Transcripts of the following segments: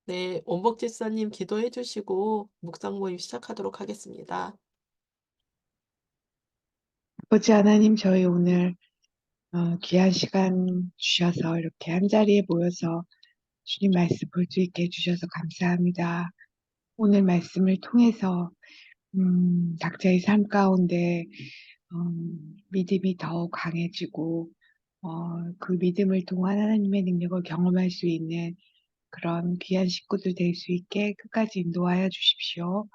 네, 원복 집사님 기도해 주시고 묵상 모임 시작하도록 하겠습니다. 아버지 하나님, 저희 오늘 귀한 시간 주셔서 이렇게 한자리에 모여서 주님 말씀 볼 수 있게 해주셔서 감사합니다. 오늘 말씀을 통해서 각자의 삶 가운데 믿음이 더욱 강해지고 그 믿음을 통한 하나님의 능력을 경험할 수 있는 그런 귀한 식구들 될 수 있게 끝까지 인도하여 주십시오.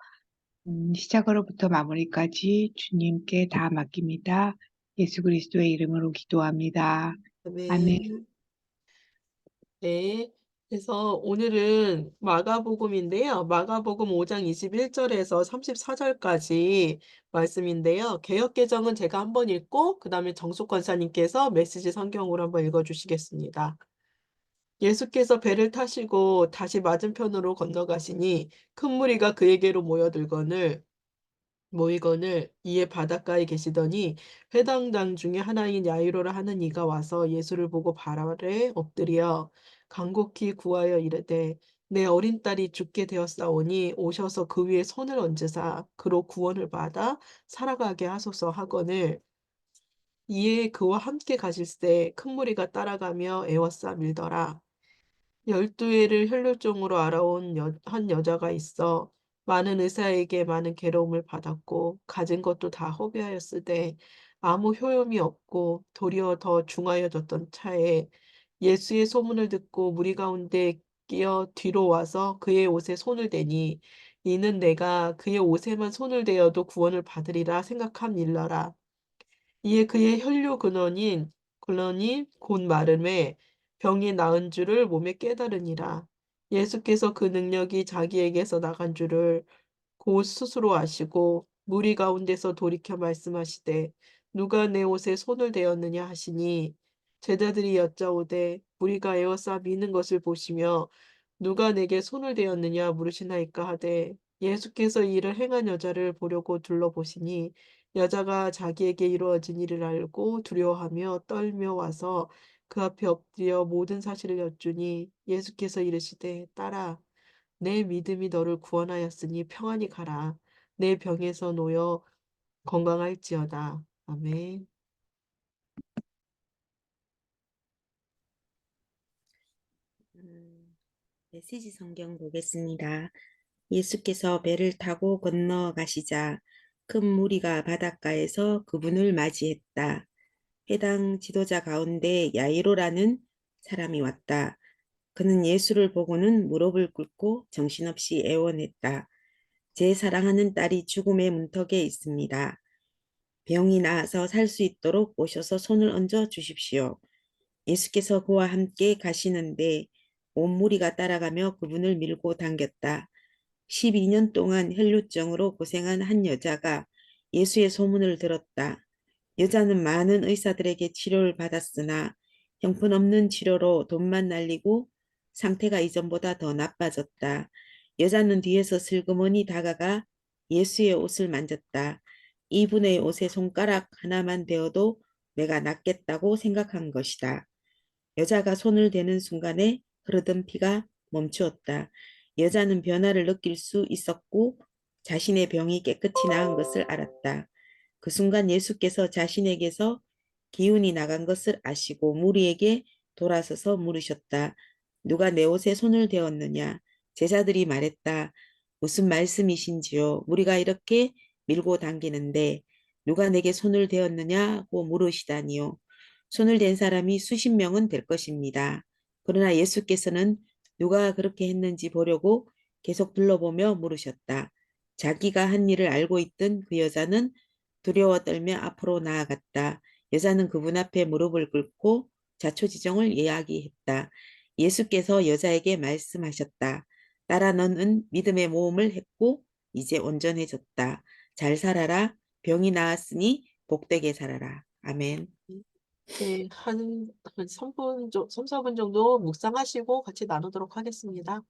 시작으로부터 마무리까지 주님께 다 맡깁니다. 예수 그리스도의 이름으로 기도합니다. 아멘. 네. 네. 그래서 오늘은 마가복음인데요. 마가복음 5장 21절에서 34절까지 말씀인데요. 개역 개정은 제가 한번 읽고 그다음에 정숙 권사님께서 메시지 성경으로 한번 읽어 주시겠습니다. 예수께서 배를 타시고 다시 맞은편으로 건너가시니 큰 무리가 그에게로 모이거늘 이에 바닷가에 계시더니 회당장 중에 하나인 야이로라 하는 이가 와서 예수를 보고 발 아래 엎드려 간곡히 구하여 이르되 내 어린 딸이 죽게 되었사오니 오셔서 그 위에 손을 얹으사 그로 구원을 받아 살아가게 하소서 하거늘 이에 그와 함께 가실새 큰 무리가 따라가며 애워싸 밀더라. 12회를 혈루증으로 알아온 한 여자가 있어 많은 의사에게 많은 괴로움을 받았고 가진 것도 다 허비하였으되 아무 효용이 없고 도리어 더 중하여졌던 차에 예수의 소문을 듣고 무리 가운데 끼어 뒤로 와서 그의 옷에 손을 대니 이는 내가 그의 옷에만 손을 대어도 구원을 받으리라 생각함일러라. 이에 그의 혈류 근원이 곧 마름에 병이 나은 줄을 몸에 깨달으니라. 예수께서 그 능력이 자기에게서 나간 줄을 곧 스스로 아시고 무리 가운데서 돌이켜 말씀하시되 누가 내 옷에 손을 대었느냐 하시니 제자들이 여짜오되 우리가 에워싸 미는 것을 보시며 누가 내게 손을 대었느냐 물으시나이까 하되 예수께서 이 일을 행한 여자를 보려고 둘러보시니 여자가 자기에게 이루어진 일을 알고 두려워하며 떨며 와서 그 앞에 엎드려 모든 사실을 여쭈니 예수께서 이르시되 딸아 내 믿음이 너를 구원하였으니 평안히 가라. 내 병에서 놓여 건강할지어다. 아멘. 음, 메시지 성경 보겠습니다. 예수께서 배를 타고 건너가시자 큰 무리가 바닷가에서 그분을 맞이했다. 해당 지도자 가운데 야이로라는 사람이 왔다. 그는 예수를 보고는 무릎을 꿇고 정신없이 애원했다. 제 사랑하는 딸이 죽음의 문턱에 있습니다. 병이 나아서 살 수 있도록 오셔서 손을 얹어 주십시오. 예수께서 그와 함께 가시는데 온 무리가 따라가며 그분을 밀고 당겼다. 12년 동안 혈루증으로 고생한 한 여자가 예수의 소문을 들었다. 여자는 많은 의사들에게 치료를 받았으나 형편없는 치료로 돈만 날리고 상태가 이전보다 더 나빠졌다. 여자는 뒤에서 슬그머니 다가가 예수의 옷을 만졌다. 이분의 옷에 손가락 하나만 대어도 내가 낫겠다고 생각한 것이다. 여자가 손을 대는 순간에 흐르던 피가 멈추었다. 여자는 변화를 느낄 수 있었고 자신의 병이 깨끗이 나은 것을 알았다. 그 순간 예수께서 자신에게서 기운이 나간 것을 아시고 무리에게 돌아서서 물으셨다. 누가 내 옷에 손을 대었느냐? 제자들이 말했다. 무슨 말씀이신지요? 우리가 이렇게 밀고 당기는데 누가 내게 손을 대었느냐고 물으시다니요. 손을 댄 사람이 수십 명은 될 것입니다. 그러나 예수께서는 누가 그렇게 했는지 보려고 계속 둘러보며 물으셨다. 자기가 한 일을 알고 있던 그 여자는 두려워 떨며 앞으로 나아갔다. 여자는 그분 앞에 무릎을 꿇고 자초지종을 이야기했다. 예수께서 여자에게 말씀하셨다. 딸아 너는 믿음의 모험을 했고 이제 온전해졌다. 잘 살아라. 병이 나았으니 복되게 살아라. 아멘. 네, 한 3분, 3, 4분 정도 묵상하시고 같이 나누도록 하겠습니다.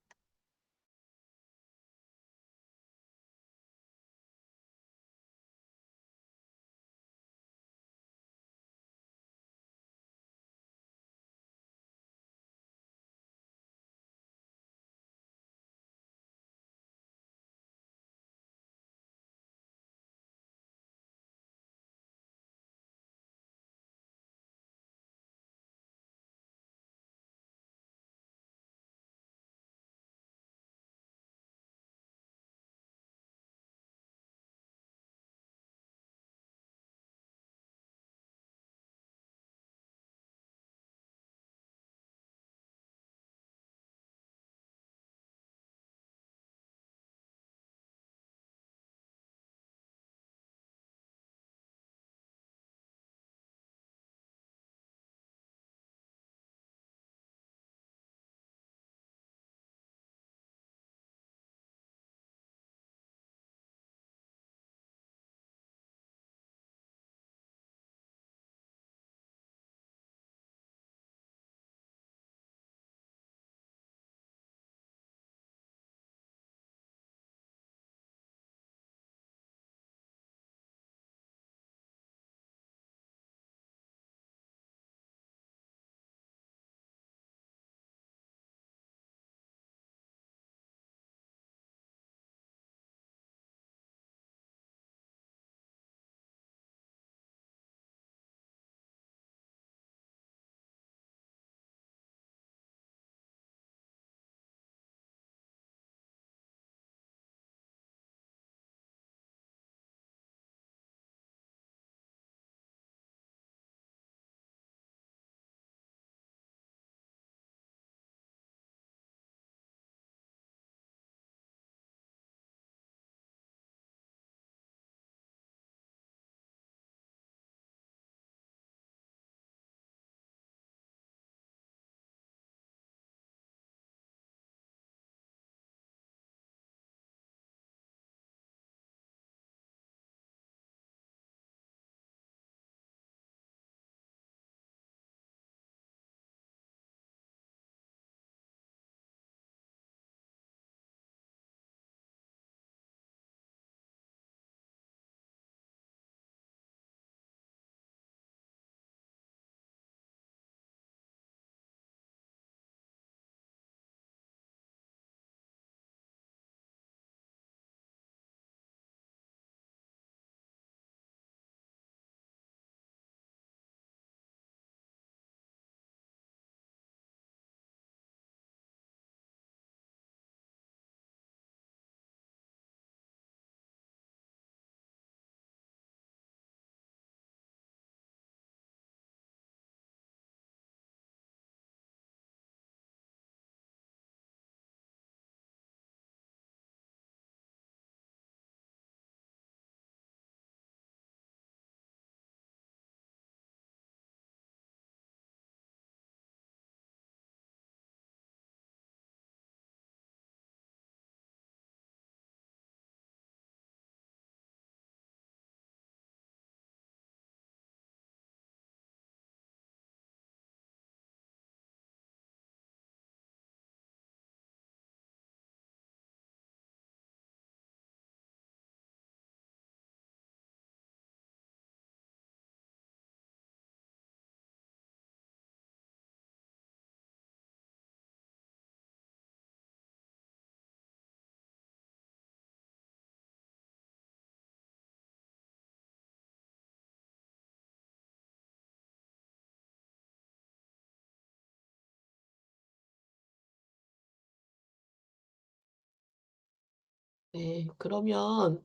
네. 그러면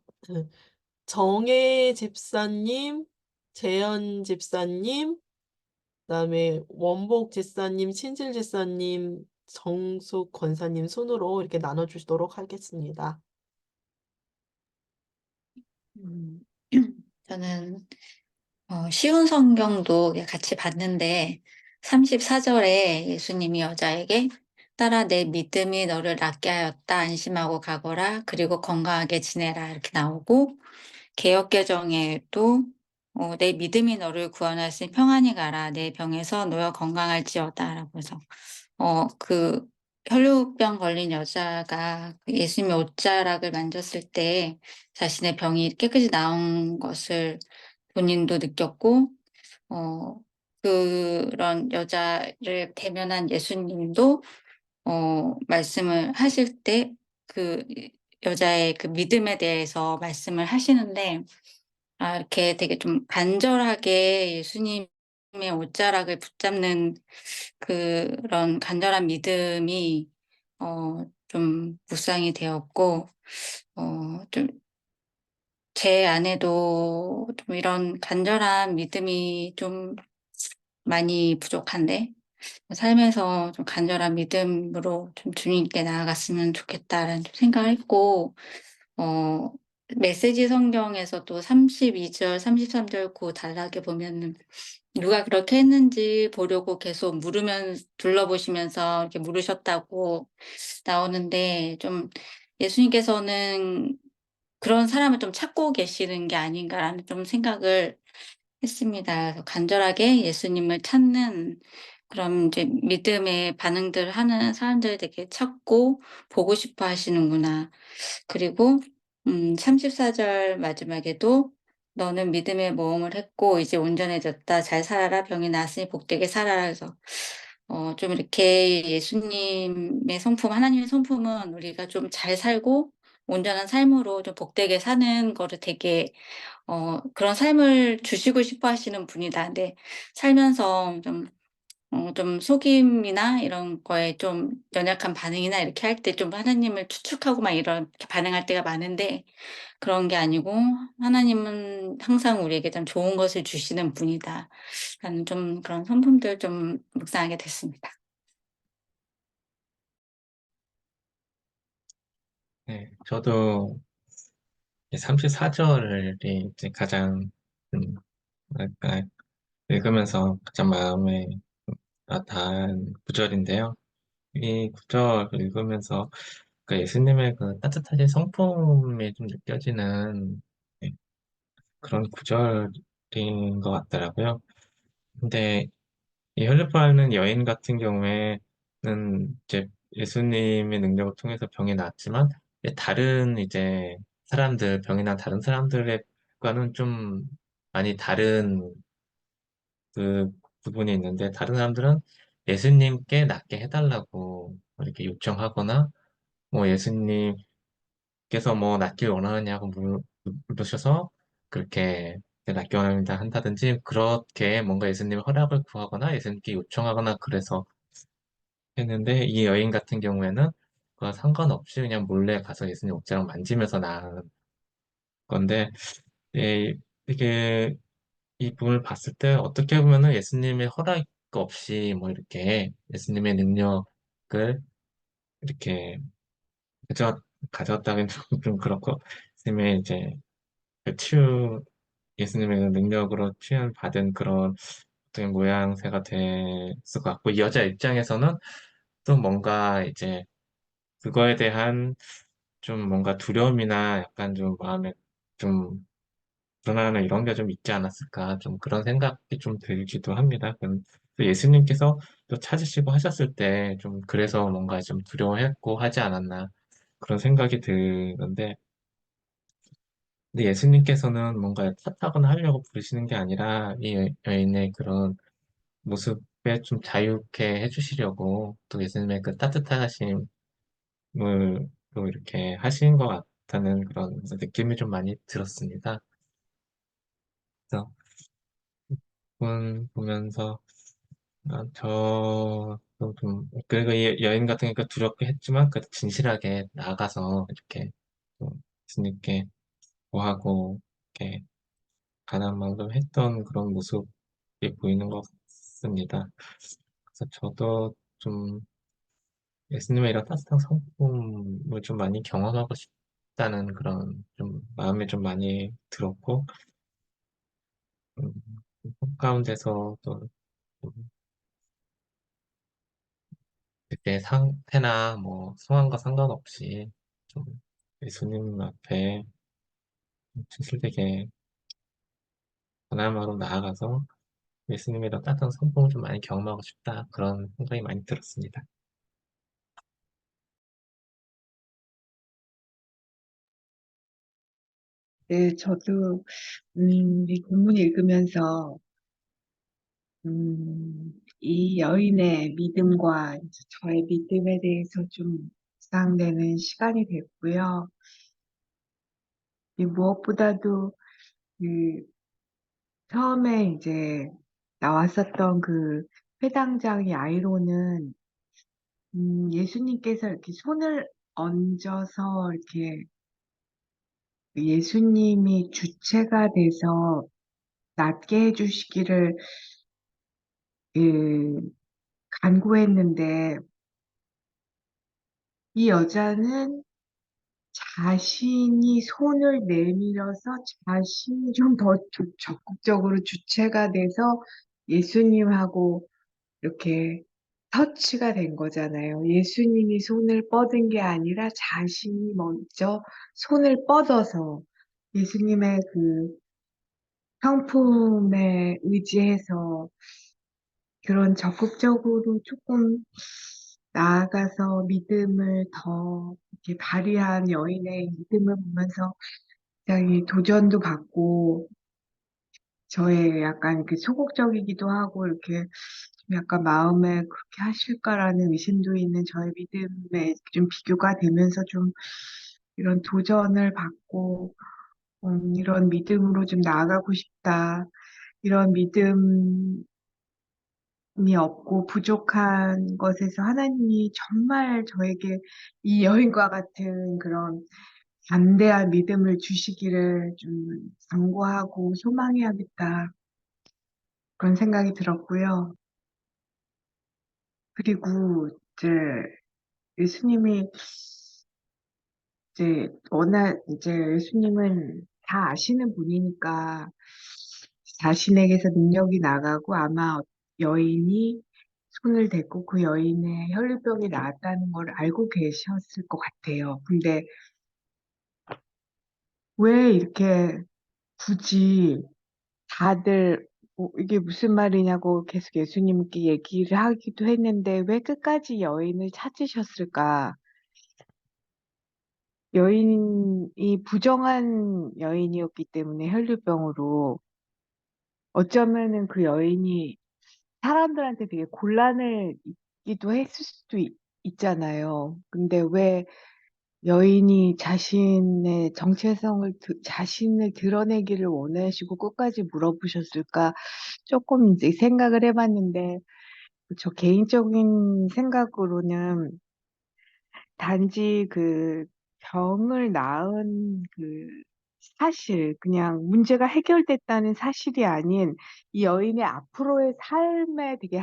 정혜 집사님, 재현 집사님, 그다음에 원복 집사님, 친실 집사님, 정숙 권사님 순으로 이렇게 나눠 주시도록 하겠습니다. 음, 저는 쉬운 성경도 같이 봤는데 34절에 예수님이 여자에게 따라 내 믿음이 너를 낫게 하였다 안심하고 가거라 그리고 건강하게 지내라 이렇게 나오고 개역개정에도 내 믿음이 너를 구원하였으니 평안히 가라 내 병에서 놓여 건강할지어다라고 해서 그 혈루병 걸린 여자가 그 예수님의 옷자락을 만졌을 때 자신의 병이 깨끗이 나은 것을 본인도 느꼈고 어 그런 여자를 대면한 예수님도 말씀을 하실 때 그 여자의 그 믿음에 대해서 말씀을 하시는데 이렇게 되게 좀 간절하게 예수님의 옷자락을 붙잡는 그런 간절한 믿음이 좀 묵상이 되었고 좀 제 안에도 좀 이런 간절한 믿음이 좀 많이 부족한데 삶에서 좀 간절한 믿음으로 좀 주님께 나아갔으면 좋겠다라는 좀 생각을 했고 어 메시지 성경에서도 32절 33절 그 단락에 보면은 누가 그렇게 했는지 보려고 계속 물으면 둘러보시면서 이렇게 물으셨다고 나오는데 좀 예수님께서는 '그런 사람을 좀 찾고 계시는 게 아닌가.'라는 좀 생각을 했습니다. 그래서 간절하게 예수님을 찾는 그런 이제 믿음의 반응들을 하는 사람들을 되게 찾고 보고 싶어 하시는구나. 그리고 34절 마지막에도 "너는 믿음의 모험을 했고 이제 온전해졌다. 잘 살아라. 병이 나았으니 복되게 살아라." 해서 좀 이렇게 예수님의 성품 하나님의 성품은 우리가 좀 잘 살고 온전한 삶으로 좀 복되게 사는 거를 되게 그런 삶을 주시고 싶어 하시는 분이다. 근데 살면서 좀 속임이나 이런 거에 좀 연약한 반응이나 이렇게 할 때 좀 하나님을 추측하고 막 이렇게 반응할 때가 많은데 그런 게 아니고 '하나님은 항상 우리에게 좀 좋은 것을 주시는 분이다.'라는 좀 그런 성품들 좀 묵상하게 됐습니다. 네, 저도 34절이 이제 가장, 뭐랄까, 읽으면서 가장 마음에 와닿은 구절인데요. 이 구절 읽으면서 그 예수님의 그 따뜻하신 성품이 좀 느껴지는, 네, 그런 구절인 것 같더라고요. 근데 이 혈류파는 여인 같은 경우에는 이제 예수님의 능력을 통해서 병이 나았지만 다른 이제 사람들, 병이 난 다른 사람들과는 좀 많이 다른 그 부분이 있는데, 다른 사람들은 예수님께 낫게 해달라고 이렇게 요청하거나 뭐 예수님께서 뭐 낫길 원하느냐고 물으셔서 그렇게 낫기 원합니다 한다든지, 그렇게 뭔가 예수님 허락을 구하거나 예수님께 요청하거나 그래서 했는데, 이 여인 같은 경우에는 그와 상관없이 그냥 몰래 가서 예수님 옷자락 만지면서 나은 건데, 예, 이게 이 부분을 봤을 때 어떻게 보면은 예수님의 허락 없이 뭐 이렇게 예수님의 능력을 이렇게 가져 가져왔다기는 좀 그렇고, 예수님의 이제 그 예수님의 그 능력으로 치유를 받은 그런 어떤 모양새가 됐을 것 같고, 이 여자 입장에서는 또 뭔가 이제 그거에 대한 좀 뭔가 두려움이나 약간 좀 마음에 좀 불안이나 이런 게 좀 있지 않았을까, 좀 그런 생각이 좀 들기도 합니다. 또 예수님께서 또 찾으시고 하셨을 때 좀 그래서 뭔가 좀 두려워했고 하지 않았나, 그런 생각이 드는데, 근데 예수님께서는 뭔가 탓하거나 하려고 부르시는 게 아니라 이 여인의 그런 모습에 좀 자유케 해주시려고 또 예수님의 그 따뜻하심을 또 이렇게 하신 것 같다는 그런 느낌이 좀 많이 들었습니다. 그래서 부분 보면서 저도 좀, 그리고 이 여인 같은 경우가 두렵게 했지만 그래도 진실하게 나가서 이렇게 좀 예수님께 구하고 이렇게 가난 마음으로 했던 그런 모습이 보이는 것 같습니다. 그래서 저도 좀 예수님의 이런 따뜻한 성품을 좀 많이 경험하고 싶다는 그런 좀 마음이 좀 많이 들었고, 음, 삶 가운데서 또 그때 상태나 뭐 상황과 상관없이 좀 예수님 앞에 진실되게 가난한 마음으로 나아가서 예수님의 이런 따뜻한 성품을 좀 많이 경험하고 싶다. 그런 생각이 많이 들었습니다. 네, 저도 이 본문 읽으면서 이 여인의 믿음과 이제 저의 믿음에 대해서 좀 묵상되는 시간이 됐고요. 무엇보다도 그 처음에 이제 나왔었던 그 회당장 야이로는 예수님께서 이렇게 손을 얹어서 이렇게 예수님이 주체가 돼서 낫게 해주시기를 그 간구했는데 이 여자는 자신이 손을 내밀어서 자신이 좀 더 적극적으로 주체가 돼서 예수님하고 이렇게 터치가 된 거잖아요. 예수님이 손을 뻗은 게 아니라 자신이 먼저 손을 뻗어서 예수님의 그 성품에 의지해서 그런 적극적으로 조금 나아가서 믿음을 더 이렇게 발휘한 여인의 믿음을 보면서 굉장히 도전도 받고 저의 약간 그 소극적이기도 하고 이렇게 좀 약간 마음에 그렇게 하실까라는 의심도 있는 저의 믿음에 좀 비교가 되면서 좀 이런 도전을 받고 이런 믿음으로 좀 나아가고 싶다. 이런 믿음이 없고 부족한 것에서 하나님이 정말 저에게 이 여인과 같은 그런 담대한 믿음을 주시기를 좀 간구하고 소망해야겠다. 그런 생각이 들었고요. 그리고 이제 예수님이 이제 워낙 이제 예수님은 다 아시는 분이니까 자신에게서 능력이 나가고 아마 여인이 손을 댔고 그 여인의 혈류병이 나았다는 걸 알고 계셨을 것 같아요. 근데 왜 이렇게 굳이 다들 이게 무슨 말이냐고 계속 예수님께 얘기를 하기도 했는데 왜 끝까지 여인을 찾으셨을까? 여인이 부정한 여인이었기 때문에 혈류병으로 어쩌면은 그 여인이 사람들한테 되게 곤란을 있기도 했을 수도 있잖아요. 근데 왜 여인이 자신의 정체성을, 자신을 드러내기를 원하시고 끝까지 물어보셨을까? 조금 이제 생각을 해봤는데, 저 개인적인 생각으로는 단지 그 병을 낳은 그 사실, 그냥 문제가 해결됐다는 사실이 아닌 이 여인의 앞으로의 삶에 되게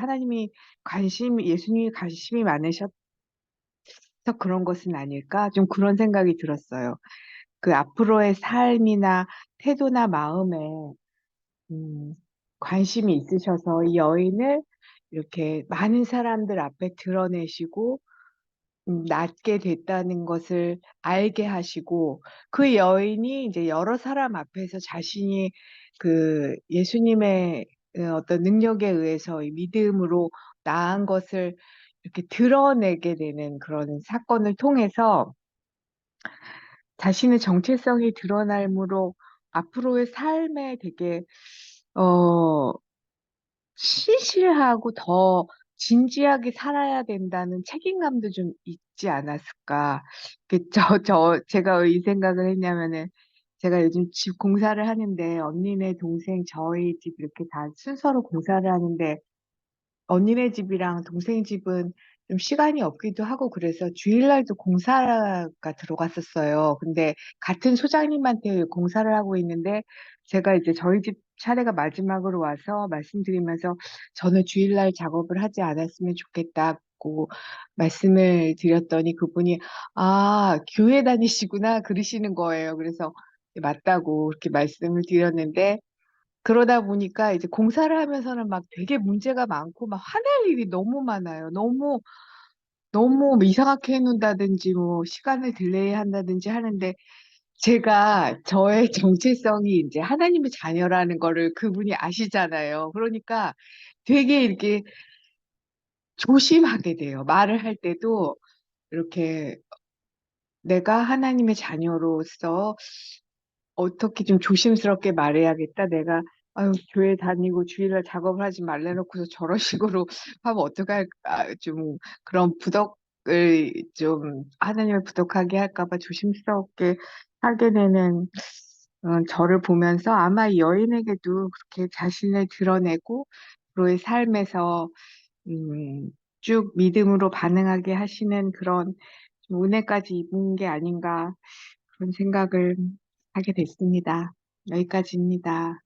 예수님이 관심이 많으셔서 그런 것은 아닐까? 좀 그런 생각이 들었어요. 그 앞으로의 삶이나 태도나 마음에 음, 관심이 있으셔서 이 여인을 이렇게 많은 사람들 앞에 드러내시고 낫게 됐다는 것을 알게 하시고 그 여인이 이제 여러 사람 앞에서 자신이 그 예수님의 어떤 능력에 의해서 이 믿음으로 나은 것을 이렇게 드러내게 되는 그런 사건을 통해서 자신의 정체성이 드러날므로 앞으로의 삶에 되게 어 신실하고 더 진지하게 살아야 된다는 책임감도 좀 있지 않았을까. 제가 왜 이 생각을 했냐면은, 제가 요즘 집 공사를 하는데, 언니네 동생, 저희 집 이렇게 다 순서로 공사를 하는데, 언니네 집이랑 동생 집은 좀 시간이 없기도 하고 그래서 주일날도 공사가 들어갔었어요. 근데 같은 소장님한테 공사를 하고 있는데 제가 이제 저희 집 차례가 마지막으로 와서 말씀드리면서 저는 주일날 작업을 하지 않았으면 좋겠다고 말씀을 드렸더니 그분이 아, 교회 다니시구나 그러시는 거예요. 그래서 맞다고 이렇게 말씀을 드렸는데 그러다 보니까 이제 공사를 하면서는 막 되게 문제가 많고 막 화낼 일이 너무 많아요. 너무 뭐 이상하게 해놓는다든지 뭐 시간을 딜레이 한다든지 하는데 제가 저의 정체성이 이제 하나님의 자녀라는 거를 그분이 아시잖아요. 그러니까 되게 이렇게 조심하게 돼요. 말을 할 때도 이렇게 내가 하나님의 자녀로서 어떻게 좀 조심스럽게 말해야겠다. 내가 아유 교회 다니고 주일날 작업을 하지 말래 놓고서 저런 식으로 하면 어떡할까. 좀 그런 부덕을 좀 하나님을 부덕하게 할까 봐 조심스럽게 하게 되는 저를 보면서 아마 이 여인에게도 그렇게 자신을 드러내고 그의 삶에서 쭉 믿음으로 반응하게 하시는 그런 좀 은혜까지 입은 게 아닌가 그런 생각을 하게 됐습니다. 여기까지입니다.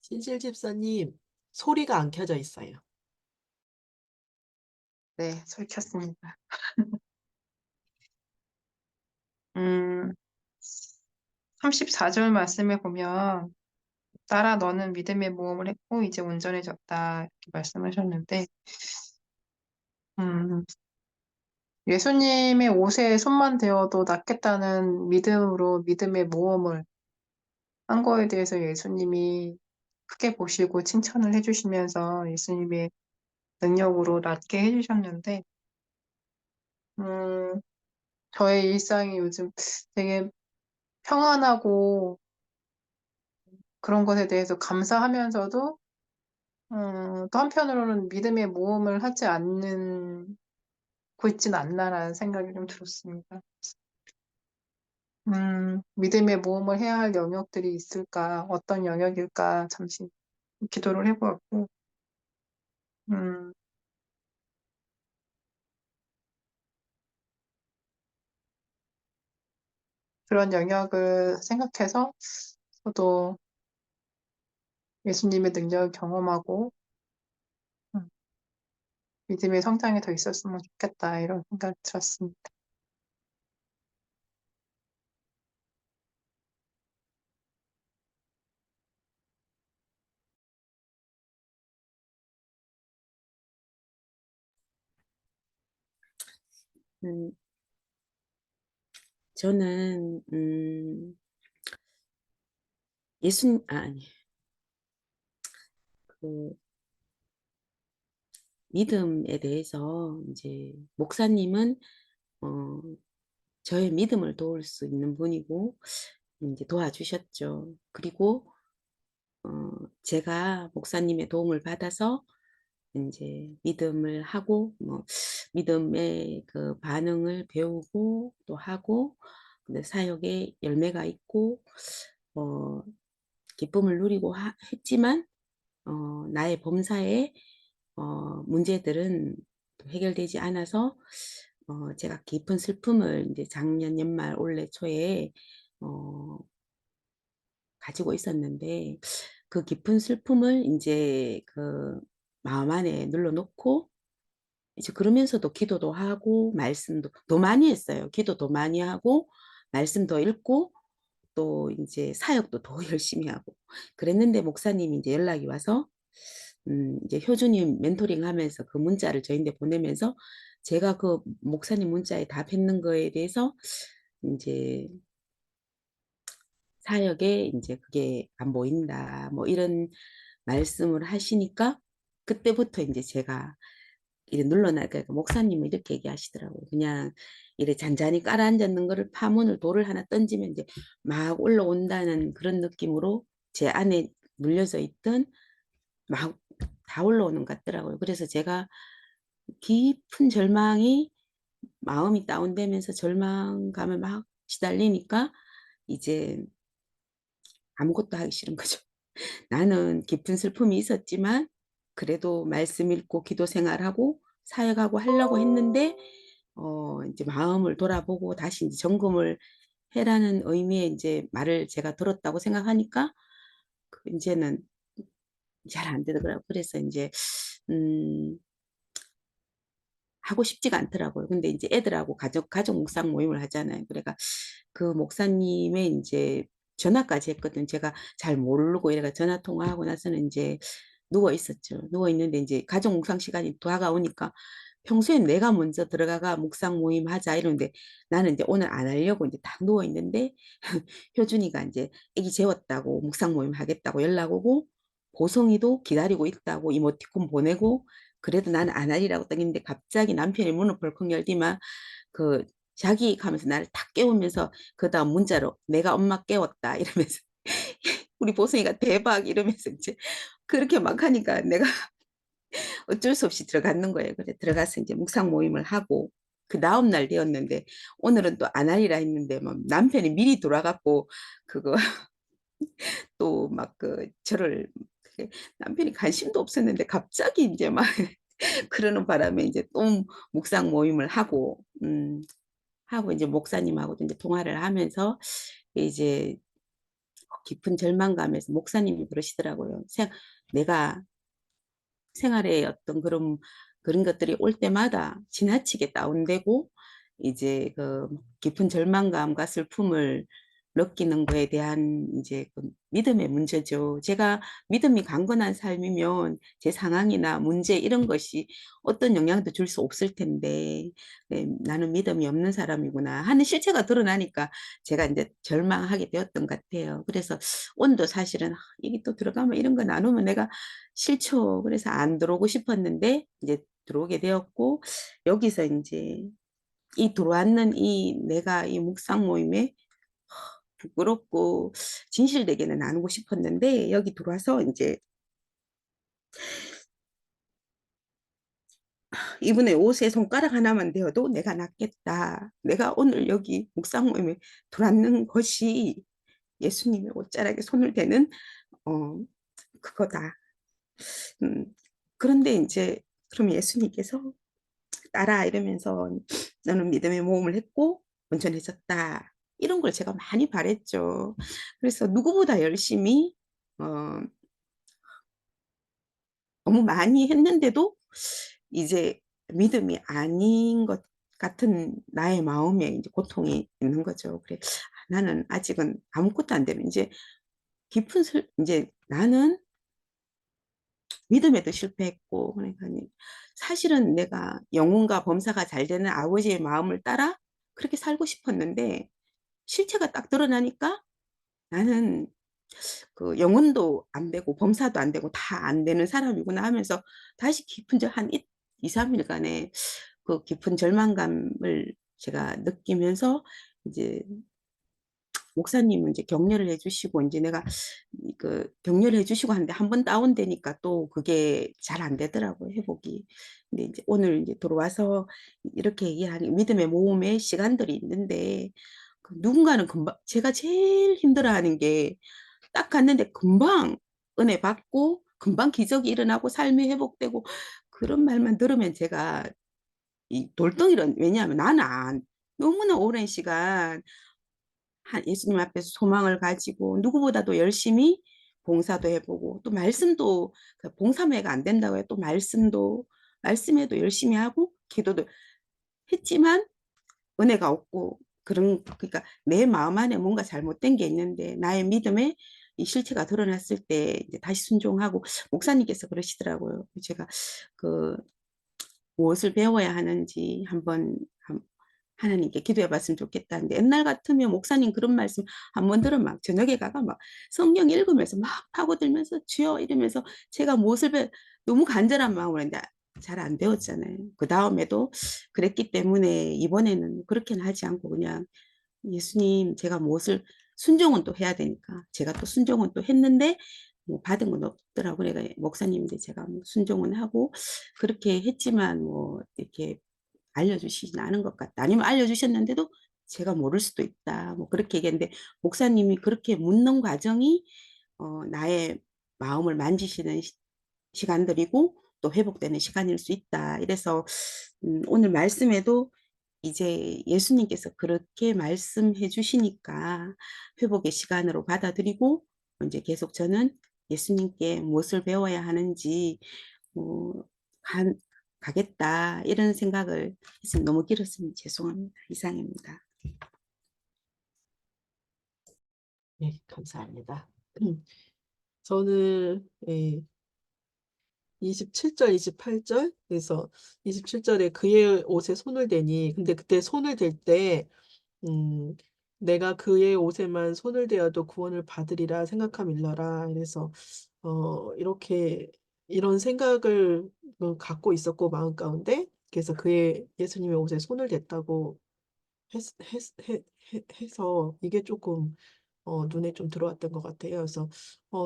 신실 집사님, 소리가 안 켜져 있어요. 네, 소리 켰습니다. 음, 34절 말씀에 보면 따라 너는 믿음의 모험을 했고 이제 온전해졌다 이렇게 말씀하셨는데 음, 예수님의 옷에 손만 대어도 낫겠다는 믿음으로 믿음의 모험을 한 거에 대해서 예수님이 크게 보시고 칭찬을 해주시면서 예수님의 능력으로 낫게 해주셨는데 음, 저의 일상이 요즘 되게 평안하고 그런 것에 대해서 감사하면서도 또 한편으로는 믿음의 모험을 하지 않고 있진 않나라는 생각이 좀 들었습니다. 믿음의 모험을 해야 할 영역들이 있을까, 어떤 영역일까 잠시 기도를 해보았고, 음, 그런 영역을 생각해서 저도 예수님의 능력을 경험하고 음, 믿음의 성장이 더 있었으면 좋겠다 이런 생각이 들었습니다. 음, 저는 아니 그 믿음에 대해서 이제 목사님은 어, 저의 믿음을 도울 수 있는 분이고 이제 도와주셨죠. 그리고 제가 목사님의 도움을 받아서 이제 믿음을 하고 뭐 믿음의 그 반응을 배우고 또 하고 근데 사역에 열매가 있고 어, 기쁨을 누리고 했지만 나의 범사에 문제들은 해결되지 않아서 제가 깊은 슬픔을 이제 작년 연말 올해 초에 어, 가지고 있었는데 그 깊은 슬픔을 이제 그 마음 안에 눌러놓고 이제 그러면서도 기도도 하고 말씀도 더 많이 했어요. 기도도 많이 하고 말씀도 읽고 또 이제 사역도 더 열심히 하고 그랬는데 목사님이 이제 연락이 와서 이제 효주님 멘토링 하면서 그 문자를 저희한테 보내면서 제가 그 목사님 문자에 답했는 거에 대해서 이제 사역에 이제 그게 안 보인다 뭐 이런 말씀을 하시니까 그때부터 이제 제가 이래 눌러나니까 목사님은 이렇게 얘기하시더라고요. 그냥 이래 잔잔히 깔아앉았는 거를 파문을 돌을 하나 던지면 이제 막 올라온다는 그런 느낌으로 제 안에 물려져 있던 막 다 올라오는 것 같더라고요. 그래서 제가 깊은 절망이 마음이 다운되면서 절망감에 막 시달리니까 이제 아무것도 하기 싫은 거죠. 나는 깊은 슬픔이 있었지만 그래도 말씀 읽고 기도 생활하고 사역하고 하려고 했는데 이제 마음을 돌아보고 다시 이제 점검을 해라는 의미의 이제 말을 제가 들었다고 생각하니까 이제는 잘 안 되더라고요. 그래서 이제 음, 하고 싶지가 않더라고요. 근데 이제 애들하고 가족 묵상 모임을 하잖아요. 그러니까 그 목사님의 이제 전화까지 했거든. 제가 잘 모르고 이래가 전화 통화하고 나서는 이제 누워 있었죠. 누워 있는데 이제 가족 묵상 시간이 다가오니까 평소엔 내가 먼저 들어가가 묵상 모임 하자 이러는데 나는 이제 오늘 안 하려고 이제 딱 누워 있는데 효준이가 이제 애기 재웠다고 묵상 모임 하겠다고 연락 오고 보성이도 기다리고 있다고 이모티콘 보내고 그래도 나는 안 하리라고 떴는데 갑자기 남편이 문을 벌컥 열더만 그 자기 하면서 나를 탁 깨우면서 그다음 문자로 내가 엄마 깨웠다 이러면서 우리 보성이가 대박 이러면서 이제 그렇게 막 하니까 내가 어쩔 수 없이 들어갔는 거예요. 그래 들어가서 이제 묵상 모임을 하고 그 다음 날 되었는데 오늘은 또 안 하리라 했는데 뭐 남편이 미리 돌아갔고 그거 또 막 그 저를 남편이 관심도 없었는데 갑자기 이제 막 그러는 바람에 이제 또 묵상 모임을 하고 이제 목사님하고도 이제 통화를 하면서 이제 깊은 절망감에서 목사님이 그러시더라고요. 내가 생활에 어떤 그런 것들이 올 때마다 지나치게 다운되고 이제 그 깊은 절망감과 슬픔을 느끼는 거에 대한 이제 그 믿음의 문제죠. 제가 믿음이 강건한 삶이면 제 상황이나 문제 이런 것이 어떤 영향도 줄 수 없을 텐데 네, 나는 믿음이 없는 사람이구나 하는 실체가 드러나니까 제가 이제 절망하게 되었던 것 같아요. 그래서 오늘도 사실은 이게 또 들어가면 이런 거 나누면 내가 싫죠. 그래서 안 들어오고 싶었는데 이제 들어오게 되었고 여기서 이제 이 들어왔는 이 내가 이 묵상 모임에 부끄럽고 진실되게는 나누고 싶었는데 여기 들어와서 이제 이분의 옷에 손가락 하나만 대어도 내가 낫겠다. 내가 오늘 여기 묵상 모임에 들어왔는 것이 예수님의 옷자락에 손을 대는 어 그거다. 음, 그런데 이제 그럼 예수님께서 따라 이러면서 너는 믿음의 모험을 했고 온전해졌다. 이런 걸 제가 많이 바랬죠. 그래서 누구보다 열심히 어, 너무 많이 했는데도 이제 믿음이 아닌 것 같은 나의 마음에 이제 고통이 있는 거죠. 그래, 나는 아직은 아무것도 안 되면 이제 이제 나는 믿음에도 실패했고, 그러니까 사실은 내가 영혼과 범사가 잘 되는 아버지의 마음을 따라 그렇게 살고 싶었는데, 실체가 딱 드러나니까 나는 그 영혼도 안 되고 범사도 안 되고 다 안 되는 사람이구나 하면서 다시 깊은 한 2, 3일간의 그 깊은 절망감을 제가 느끼면서 이제 목사님은 이제 격려를 해주시고 이제 내가 그 격려를 해주시고 하는데 한 번 다운되니까 또 그게 잘 안 되더라고요 회복이. 근데 이제 오늘 이제 들어와서 이렇게 이야기 믿음의 모험의 시간들이 있는데 그 누군가는 금방 제가 제일 힘들어하는 게 딱 갔는데 금방 은혜 받고 금방 기적이 일어나고 삶이 회복되고 그런 말만 들으면 제가 이 돌덩이를 왜냐하면 나는 너무나 오랜 시간 예수님 앞에서 소망을 가지고 누구보다도 열심히 봉사도 해보고 또 말씀도 그 봉사매가 안 된다고 해요. 또 말씀에도 열심히 하고 기도도 했지만 은혜가 없고 그러니까 내 마음 안에 뭔가 잘못된 게 있는데 나의 믿음에 이 실체가 드러났을 때 이제 다시 순종하고 목사님께서 그러시더라고요. 제가 그 무엇을 배워야 하는지 한번 하나님께 기도해 봤으면 좋겠다는데 옛날 같으면 목사님 그런 말씀 한 번 들으면 막 저녁에 가가 막 성경 읽으면서 막 파고들면서 주여 이러면서 제가 무엇을 너무 간절한 마음으로 했는데 잘 안 배웠잖아요. 그 다음에도 그랬기 때문에 이번에는 그렇게는 하지 않고 그냥 예수님 제가 무엇을 순종은 또 해야 되니까 제가 또 순종은 또 했는데 뭐 받은 건 없더라고. 내가 목사님인데 제가 뭐 순종은 하고 그렇게 했지만 뭐 이렇게 알려주시진 않은 것 같다. 아니면 알려주셨는데도 제가 모를 수도 있다. 뭐 그렇게 얘기했는데 목사님이 그렇게 묻는 과정이 나의 마음을 만지시는 시간들이고 또 회복되는 시간일 수 있다. 이래서 오늘 말씀에도 이제 예수님께서 그렇게 말씀해 주시니까 회복의 시간으로 받아들이고 이제 계속 저는 예수님께 무엇을 배워야 하는지 어, 가, 가겠다 이런 생각을 했으면 너무 길었으면 죄송합니다. 이상입니다. 네, 감사합니다. 저는 27절, 28절, 그래서 27절에 그의 옷에 손을 대니, 근데 그때 손을 댈 때, 음, 내가 그의 옷에만 손을 대어도 구원을 받으리라 생각함일러라. 그래서, 이렇게, 이런 생각을 갖고 있었고, 마음 가운데, 그래서 그의 예수님의 옷에 손을 댔다고 했, 해서 이게 조금 눈에 좀 들어왔던 것 같아요. 그래서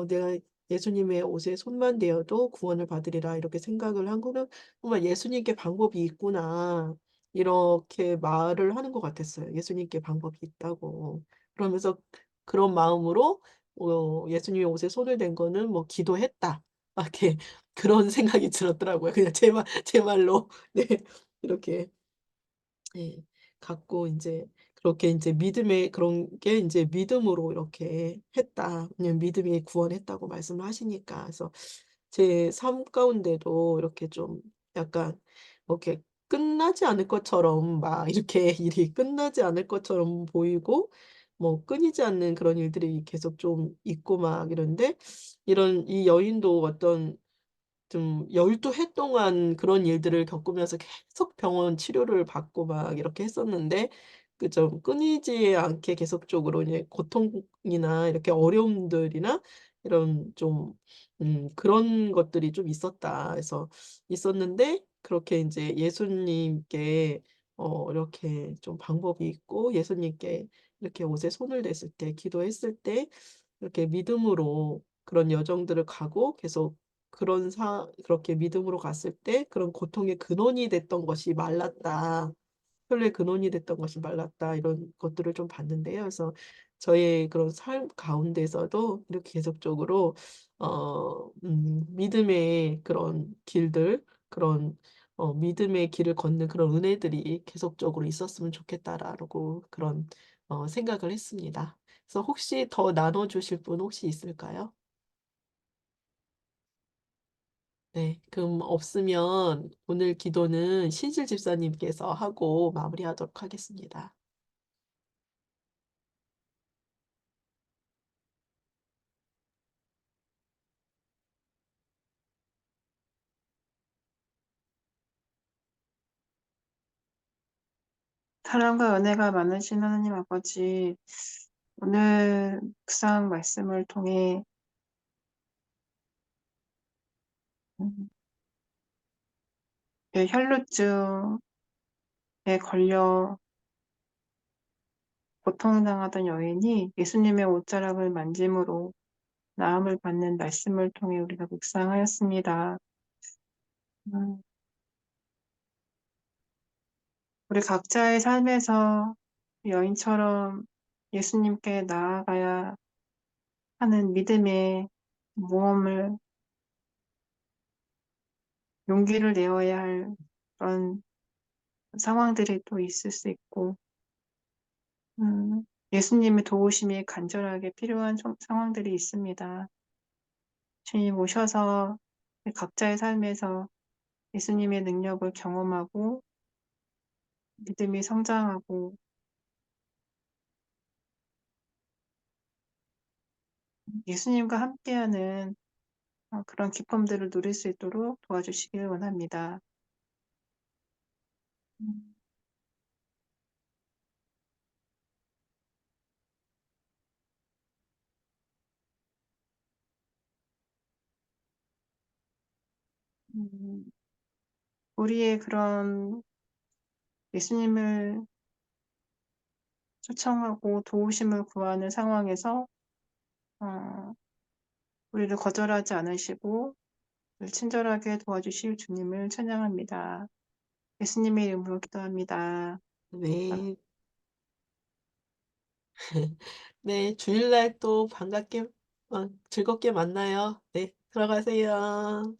내가 예수님의 옷에 손만 대어도 구원을 받으리라 이렇게 생각을 한 거는 정말 예수님께 방법이 있구나 이렇게 말을 하는 것 같았어요. 예수님께 방법이 있다고. 그러면서 그런 마음으로 예수님의 옷에 손을 댄 거는 뭐 기도했다. 막 이렇게 그런 생각이 들었더라고요. 그냥 제 말로 네 이렇게 예. 갖고 인제 그렇게 인제 믿음의 그런 게 인제 믿음으로 이렇게 했다. 왜냐면 믿음이 구원했다고 말씀을 하시니까. 그래서 제 삶 가운데도 이렇게 좀 약간 뭐 이렇게 끝나지 않을 것처럼 막 이렇게 일이 끝나지 않을 것처럼 보이고 뭐 끊이지 않는 그런 일들이 계속 좀 있고 막 이런데 이런 이 여인도 어떤 좀 12해 동안 그런 일들을 겪으면서 계속 병원 치료를 받고 막 이렇게 했었는데 그 좀 끊이지 않게 계속적으로 이제 고통이나 이렇게 어려움들이나 이런 좀 그런 것들이 좀 있었다. 그래서 있었는데 그렇게 인제 예수님께 이렇게 좀 방법이 있고 예수님께 이렇게 옷에 손을 댔을 때 기도했을 때 이렇게 믿음으로 그런 여정들을 가고 계속 그렇게 믿음으로 갔을 때 그런 고통의 근원이 됐던 것이 말랐다. 혈루의 근원이 됐던 것이 말랐다. 이런 것들을 좀 봤는데요. 그래서 저의 그런 삶 가운데서도 이렇게 계속적으로 믿음의 그런 길들, 그런 믿음의 길을 걷는 그런 은혜들이 계속적으로 있었으면 좋겠다라고 그런 생각을 했습니다. 그래서 혹시 더 나눠 주실 분 혹시 있을까요? 네. 그럼 없으면 오늘 기도는 신실 집사님께서 하고 마무리하도록 하겠습니다. 사랑과 은혜가 많으신 하나님 아버지, 오늘 묵상 말씀을 통해 음, 혈루증에 걸려 고통당하던 여인이 예수님의 옷자락을 만짐으로 나음을 받는 말씀을 통해 우리가 묵상하였습니다. 음, 우리 각자의 삶에서 여인처럼 예수님께 나아가야 하는 믿음의 모험을 용기를 내어야 할 그런 상황들이 또 있을 수 있고, 예수님의 도우심이 간절하게 필요한 상황들이 있습니다. 주님 오셔서 각자의 삶에서 예수님의 능력을 경험하고 믿음이 성장하고 예수님과 함께하는 그런 기쁨들을 누릴 수 있도록 도와주시길 원합니다. 음, 음, 우리의 그런 예수님을 초청하고 도우심을 구하는 상황에서 어, 우리를 거절하지 않으시고 친절하게 도와주실 주님을 찬양합니다. 예수님의 이름으로 기도합니다. 네. 네, 주일날 또 반갑게, 즐겁게 만나요. 네, 들어가세요.